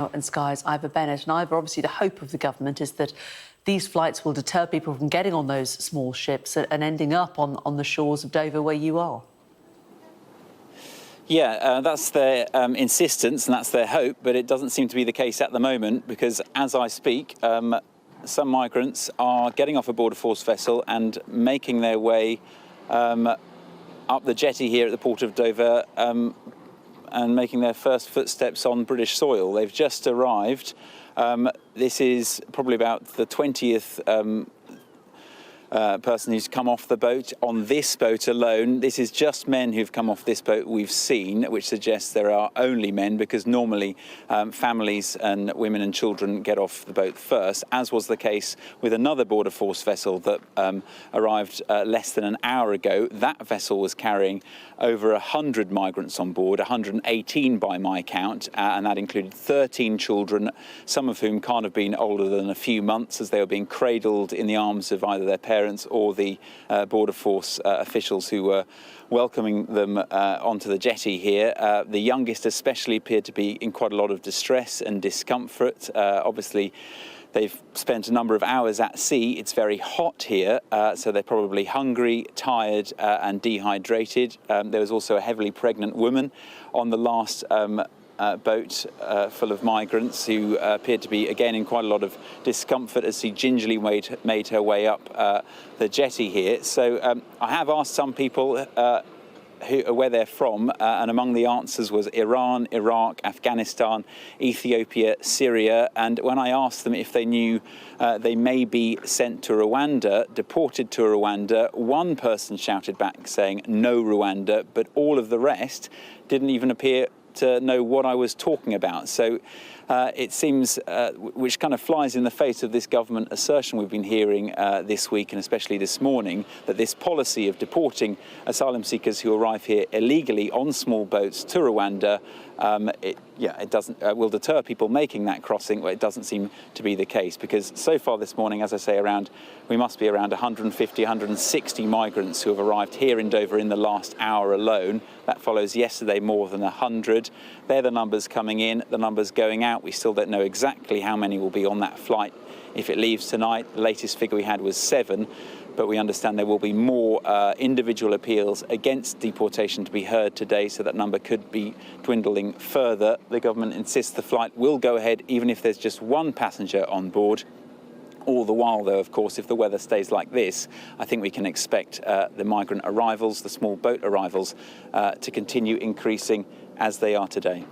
And Sky's Ivor Bennett. And Ivor, obviously the hope of the government is that these flights will deter people from getting on those small ships and ending up on the shores of Dover where you are. Yeah, that's their insistence and that's their hope, but it doesn't seem to be the case at the moment because as I speak, some migrants are getting off a border force vessel and making their way up the jetty here at the port of Dover and making their first footsteps on British soil. They've just arrived. This is probably about the 20th person who's come off the boat on this boat alone. This is just men who've come off this boat we've seen, which suggests there are only men because normally families and women and children get off the boat first, as was the case with another border force vessel that arrived less than an hour ago. That vessel was carrying over 100 migrants on board, 118 by my count, and that included 13 children, some of whom can't have been older than a few months as they were being cradled in the arms of either their parents or the border force officials who were welcoming them onto the jetty here. The youngest especially appeared to be in quite a lot of distress and discomfort. Obviously, they've spent a number of hours at sea. It's very hot here, so they're probably hungry, tired and dehydrated. There was also a heavily pregnant woman on the last boat full of migrants who appeared to be again in quite a lot of discomfort as she gingerly made her way up the jetty here. So I have asked some people where they're from, and among the answers was Iran, Iraq, Afghanistan, Ethiopia, Syria. And when I asked them if they knew they may be sent to Rwanda, deported to Rwanda, one person shouted back saying no Rwanda, but all of the rest didn't even appear to know what I was talking about. So it seems, which kind of flies in the face of this government assertion we've been hearing this week and especially this morning, that this policy of deporting asylum seekers who arrive here illegally on small boats to Rwanda, it doesn't will deter people making that crossing. Well, it doesn't seem to be the case because so far this morning, as I say, we must be around 150, 160 migrants who have arrived here in Dover in the last hour alone. That follows yesterday more than 100. They're the numbers coming in, the numbers going out. We still don't know exactly how many will be on that flight if it leaves tonight. The latest figure we had was 7. But we understand there will be more individual appeals against deportation to be heard today, so that number could be dwindling further. The government insists the flight will go ahead even if there's just one passenger on board. All the while, though, of course, if the weather stays like this, I think we can expect the migrant arrivals, the small boat arrivals, to continue increasing as they are today.